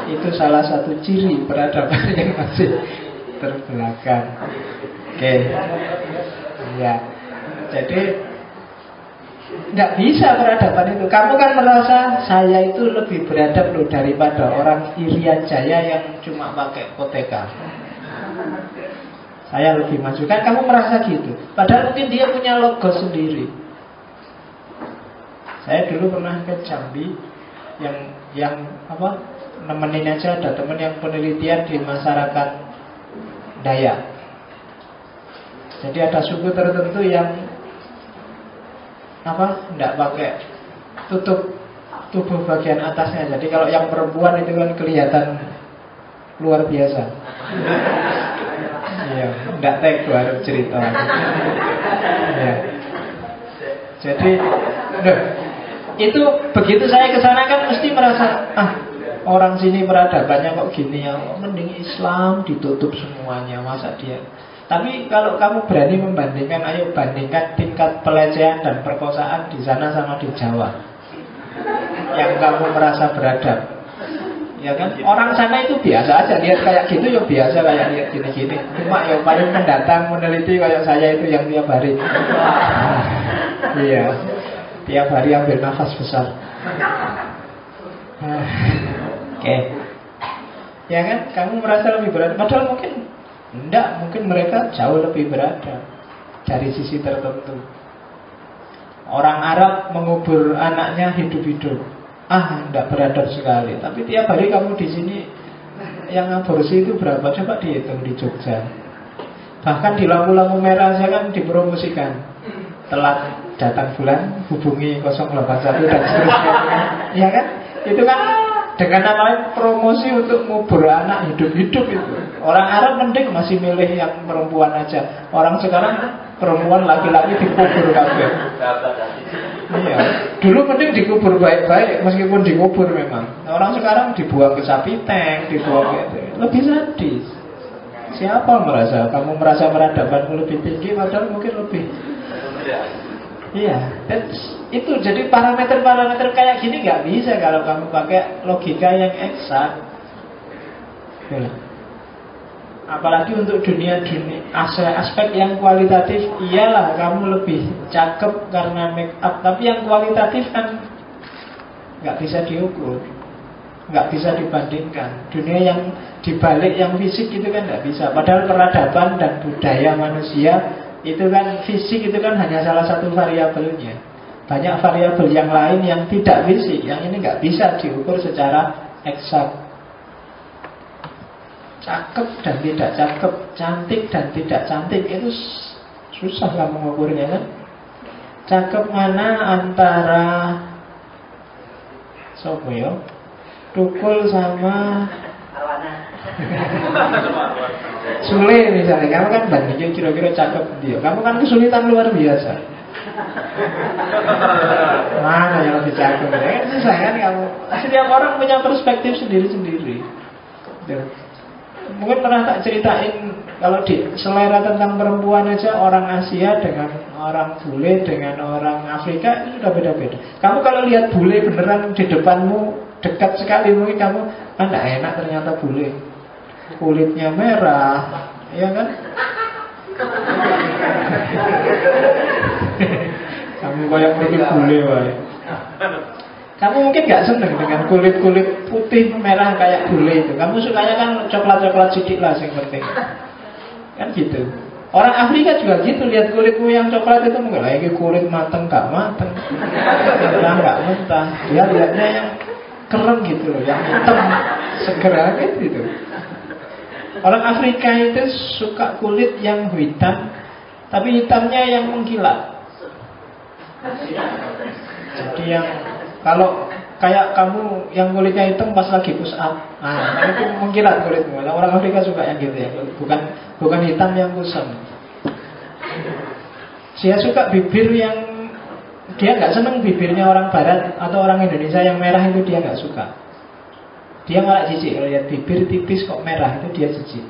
Itu salah satu ciri peradaban yang masih terbelakang. Oke. Ya. Jadi nggak bisa peradaban itu. Kamu kan merasa saya itu lebih beradab loh daripada orang Irian Jaya yang cuma pakai koteka. Saya lebih maju. Kan kamu merasa gitu. Padahal mungkin dia punya logo sendiri. Saya dulu pernah ke Jambi yang nemenin aja, ada temen yang penelitian di masyarakat Dayak. Jadi ada suku tertentu yang tidak pakai tutup tubuh bagian atasnya. Jadi kalau yang perempuan itu kan kelihatan luar biasa. Iya, tidak teko harus cerita. Ya. Jadi, itu begitu saya kesana kan mesti merasa orang sini peradabannya kok gini ya, mending Islam ditutup semuanya, masa dia. Tapi kalau kamu berani membandingkan, ayo bandingkan tingkat pelecehan dan perkosaan di sana sama di Jawa. Yang kamu merasa beradab. Ya kan, orang sana itu biasa aja, lihat kayak gitu ya biasa, kayak lihat gini-gini. Cuma yang paling mendatang meneliti kayak saya itu yang tiap hari. Iya, tiap hari ambil nafas besar. Oke. Ya kan, kamu merasa lebih berat. Padahal mungkin Enggak, mungkin mereka jauh lebih beradab dari sisi tertentu. Orang Arab mengubur anaknya hidup-hidup. Enggak beradab sekali. Tapi tiap hari kamu di sini yang aborsi itu berapa? Coba dihitung di Jogja. Bahkan di lampu-lampu merah saya kan dipromosikan. Telat datang bulan, hubungi 081 dan seterusnya. Iya kan? Itu kan dengan namanya promosi untuk ngubur anak hidup-hidup itu. Orang Arab mending masih milih yang perempuan aja. Orang sekarang perempuan laki-laki dikubur kabeh. Iya. Dulu mending dikubur baik-baik meskipun dikubur memang. Orang sekarang dibuang ke sapi tank, dibuang gitu. Lebih sadis. Siapa merasa kamu merasa peradabanmu lebih tinggi padahal mungkin lebih. Iya, itu jadi parameter-parameter kayak gini nggak bisa kalau kamu pakai logika yang eksak. Apalagi untuk dunia aspek yang kualitatif, iyalah kamu lebih cakep karena make up. Tapi yang kualitatif kan nggak bisa diukur, nggak bisa dibandingkan. Dunia yang dibalik yang fisik itu kan nggak bisa. Padahal peradaban dan budaya manusia itu kan fisik itu kan hanya salah satu variabelnya. Banyak variabel yang lain yang tidak fisik, yang ini nggak bisa diukur secara eksak. Cakep dan tidak cakep, cantik dan tidak cantik itu susah kamu mengukurnya kan. Cakep mana antara sopo yo? Tukul sama Sule misalnya, kamu kan bandingin kira-kira cakep dia. Kamu kan kesulitan luar biasa. Mana yang lebih cakep? Ya kan susah kan kamu. Setiap orang punya perspektif sendiri-sendiri. Mungkin pernah tak ceritain kalau di selera tentang perempuan aja, orang Asia dengan orang bule dengan orang Afrika itu sudah beda-beda. Kamu kalau lihat bule beneran di depanmu dekat sekali, mungkin kamu enggak enak ternyata bule. Kulitnya merah, ya kan? Kamu kayak bule wae. Kamu mungkin gak seneng dengan kulit-kulit putih merah kayak bule itu. Kamu sukanya kan coklat-coklat sedikit lah yang penting. Kan gitu. Orang Afrika juga gitu, lihat kulitmu yang coklat itu mungkin lagi kulit mateng gak mateng, mentah gak mentah. Dia lihatnya yang keren gitu loh, yang hitam segera gitu. Orang Afrika itu suka kulit yang hitam, tapi hitamnya yang mengkilat. Jadi yang kalau kayak kamu yang kulitnya hitam pas lagi push up, itu mengkilat kulitmu. Orang Afrika suka yang gitu ya, bukan hitam yang kusam. Dia suka bibir yang dia nggak seneng bibirnya orang Barat atau orang Indonesia yang merah itu dia nggak suka. Dia malah jijik kalau lihat bibir tipis kok merah, itu dia jijik.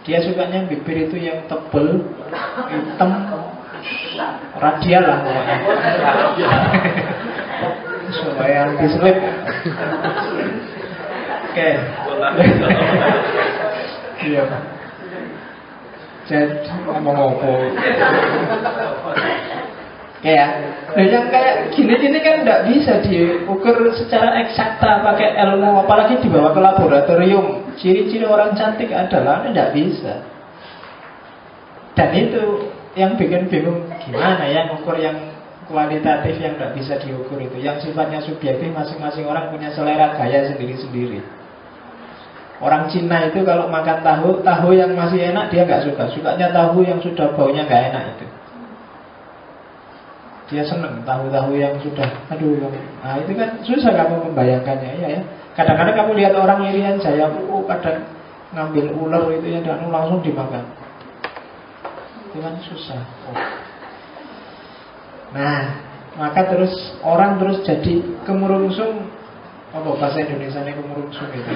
Dia sukanya bibir itu yang tebel, hitam, radial lah pokoknya. Supaya anti-slip. Oke. Iya. Jadi ngomong apa? Yang kayak gini-gini kan tidak bisa diukur secara eksakta pakai ilmu, apalagi dibawa ke laboratorium. Ciri-ciri orang cantik adalah tidak bisa. Dan itu yang bikin bingung, gimana ya ngukur yang kualitatif yang tidak bisa diukur itu, yang sifatnya subjektif. Masing-masing orang punya selera gaya sendiri-sendiri. Orang Cina itu kalau makan tahu yang masih enak dia nggak suka, sukanya tahu yang sudah baunya nggak enak itu. Dia seneng tahu-tahu yang sudah, itu kan susah kamu membayangkannya ya. Kadang-kadang kamu lihat orang Irian Jaya, kadang ngambil ular itu ya dan langsung dimakan. Itu kan susah. Nah, maka terus orang terus jadi kemurungsung. Apa bahasa Indonesianya kemurungsung itu?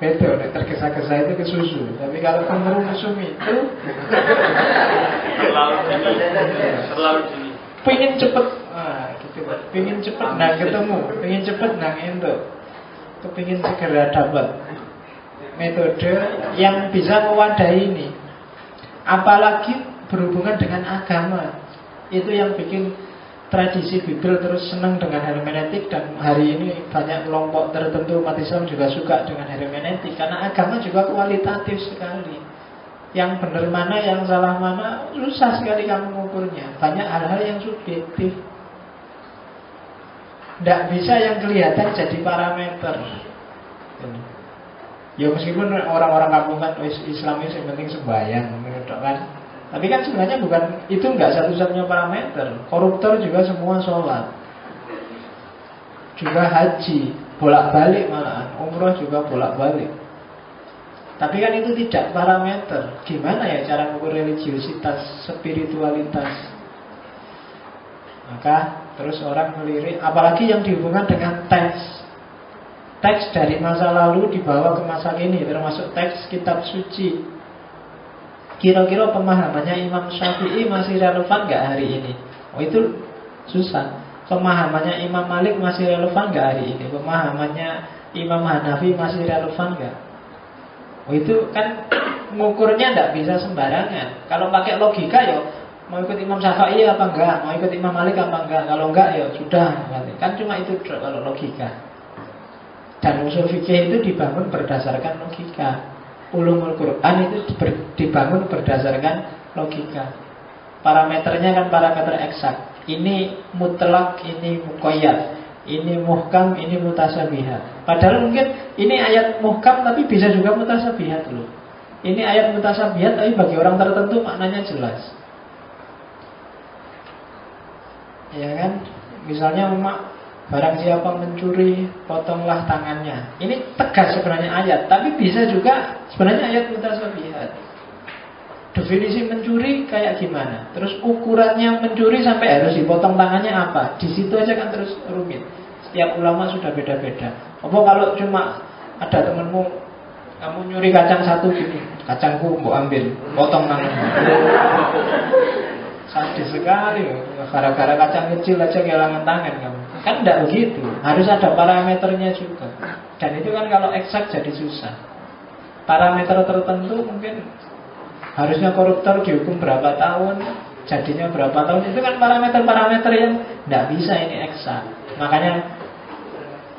Beda, tergesa-gesa itu ke susu. Tapi kalau kemurungsung itu terlalu dini. Pengen cepet, gitu. Pengen cepet nang ketemu, pengen cepet nang endo, kepingin segera dapat metode yang bisa mewadahi ini. Apalagi berhubungan dengan agama, itu yang bikin tradisi Bible terus senang dengan hermeneutik, dan hari ini banyak kelompok tertentu umat Islam juga suka dengan hermeneutik, karena agama juga kualitatif sekali. Yang benar mana, yang salah mana, susah sekali kamu mengukurnya. Banyak hal-hal yang subjektif, tidak bisa yang kelihatan jadi parameter. Ya meskipun orang-orang kampung kan Islam itu yang penting sembahyang, kan. Tapi kan sebenarnya bukan, itu nggak satu-satunya parameter. Koruptor juga semua sholat, juga haji, bolak-balik malahan, umroh juga bolak-balik. Tapi kan itu tidak parameter. Gimana ya cara mengukur religiositas, spiritualitas? Maka terus orang melirik, apalagi yang dihubungkan dengan teks. Teks dari masa lalu dibawa ke masa kini, termasuk teks kitab suci. Kira-kira pemahamannya Imam Syafi'i masih relevan nggak hari ini? Oh itu susah. Pemahamannya Imam Malik masih relevan nggak hari ini? Pemahamannya Imam Hanafi masih relevan nggak? Oh itu kan ngukurnya nggak bisa sembarangan. Kalau pakai logika ya mau ikut Imam Syafi'i apa enggak, mau ikut Imam Malik apa enggak. Kalau enggak ya sudah. Kan cuma itu kalau logika. Dan usul fikih itu dibangun berdasarkan logika. Ulumul Quran itu dibangun berdasarkan logika. Parameternya kan parameter eksak. Ini mutlak, ini muqayyad, ini muhkam, ini mutasabihat. Padahal mungkin ini ayat muhkam tapi bisa juga mutasabihat loh. Ini ayat mutasabihat tapi bagi orang tertentu maknanya jelas. Ya kan? Misalnya barang siapa mencuri, potonglah tangannya. Ini tegas sebenarnya ayat, tapi bisa juga sebenarnya ayat mutasabihat. Definisi mencuri kayak gimana? Terus ukurannya mencuri sampai harus dipotong tangannya apa? Di situ aja kan terus rumit. Setiap ulama sudah beda-beda. Apa kalau cuma ada temenmu, kamu nyuri kacang satu gini, kacangku mau ambil, potong tangannya. Sadis sekali, gara-gara kacang kecil aja kehilangan tangan kamu. Kan tidak begitu, harus ada parameternya juga. Dan itu kan kalau eksak jadi susah. Parameter tertentu mungkin harusnya koruptor dihukum berapa tahun, jadinya berapa tahun. Itu kan parameter-parameter yang tidak bisa ini eksak. Makanya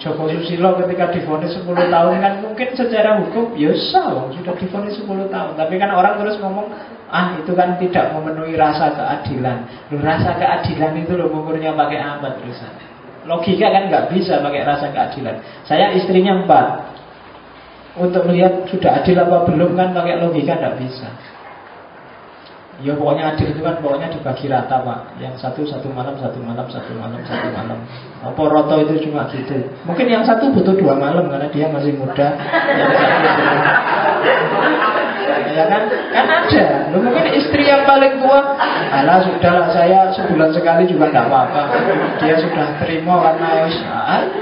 Joko Susilo ketika divonis 10 tahun kan mungkin secara hukum ya sah, sudah divonis 10 tahun. Tapi kan orang terus ngomong, itu kan tidak memenuhi rasa keadilan. Rasa keadilan itu ukurnya pakai apa terusan? Logika kan nggak bisa pakai rasa keadilan. Saya istrinya 4. Untuk melihat sudah adil apa belum kan pakai logika nggak bisa. Ya pokoknya adil itu kan pokoknya dibagi rata Pak. Yang satu malam, satu malam, satu malam, satu malam. Apa roto itu cuma gitu. Mungkin yang satu butuh 2 malam karena dia masih muda. Yang satu ya kan ada. Mungkin istri yang paling tua, alah sudahlah saya sebulan sekali juga tidak apa-apa. Dia sudah terima karena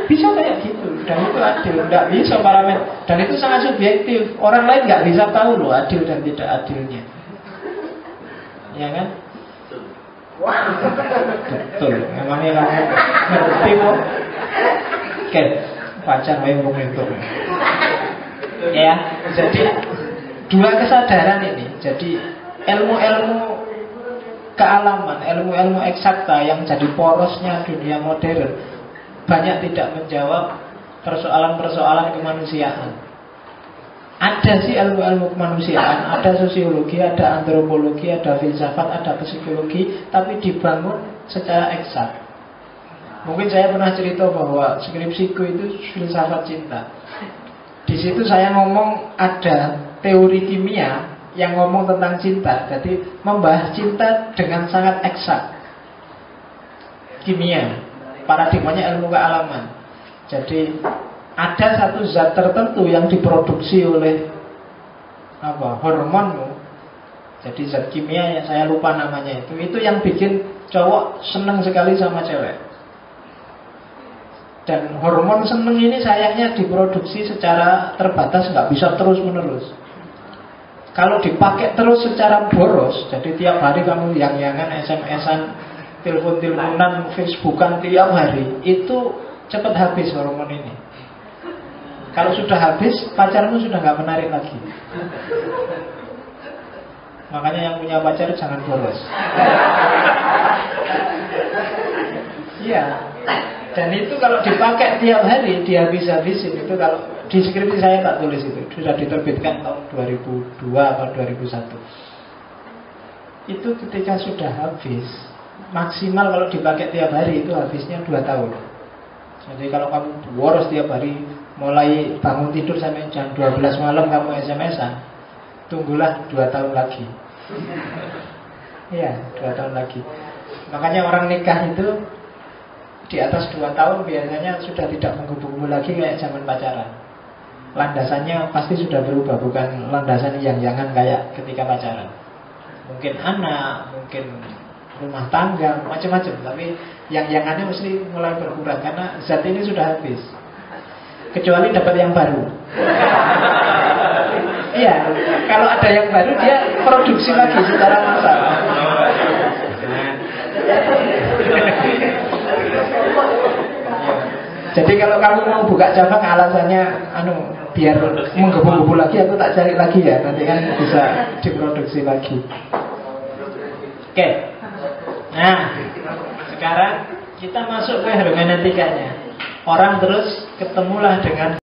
bisa kayak gitu. Dan itu adil, tidak bisa parameter. Dan itu sangat subjektif. Orang lain nggak bisa tahu loh adil dan tidak adilnya. Ya kan? Betul. Memangnya kamu ngerti kok? Oke, pacar ngomong itu. Ya, jadi 2 kesadaran ini. Jadi ilmu-ilmu kealaman, ilmu-ilmu eksakta yang jadi porosnya dunia modern banyak tidak menjawab persoalan-persoalan kemanusiaan. Ada sih ilmu-ilmu kemanusiaan, ada sosiologi, ada antropologi, ada filsafat, ada psikologi, tapi dibangun secara eksak. Mungkin saya pernah cerita bahwa skripsiku itu filsafat cinta. Di situ saya ngomong ada teori kimia yang ngomong tentang cinta. Jadi membahas cinta dengan sangat eksak. Kimia, paradigmanya ilmu kealaman. Jadi ada satu zat tertentu yang diproduksi oleh hormonmu. Jadi zat kimia yang saya lupa namanya itu yang bikin cowok seneng sekali sama cewek. Dan hormon seneng ini sayangnya diproduksi secara terbatas, nggak bisa terus menerus. Kalau dipakai terus secara boros, jadi tiap hari kamu yang-yangan, SMS-an, telepon-teleponan, Facebookan tiap hari, itu cepat habis hormon ini. Kalau sudah habis, pacarmu sudah nggak menarik lagi. Makanya yang punya pacar jangan boros. Iya. Dan itu kalau dipakai tiap hari, dihabis-habisin. Itu kalau di skripsi saya tak tulis itu, sudah diterbitkan tahun 2002 atau 2001. Itu ketika sudah habis, maksimal kalau dipakai tiap hari itu habisnya 2 tahun. Jadi kalau kamu boros tiap hari, mulai bangun tidur sampai jam 12 malam kamu SMS-an, tunggulah 2 tahun lagi. Iya, 2 tahun lagi. Makanya orang nikah itu di atas 2 tahun biasanya sudah tidak menggebu-gebu lagi kayak zaman pacaran. Landasannya pasti sudah berubah, bukan landasan yang-yangan kayak ketika pacaran. Mungkin anak, mungkin rumah tangga, macam-macam. Tapi yang-yangannya mesti mulai berkurang karena zat ini sudah habis. Kecuali dapat yang baru. Iya, kalau ada yang baru dia produksi lagi secara massal. Jadi kalau kamu mau buka cabang alasannya biar menggebu-gebu lagi aku tak cari lagi ya, nanti kan bisa diproduksi lagi. Oke. Nah, sekarang kita masuk ke hermeneutikanya. Orang terus ketemulah dengan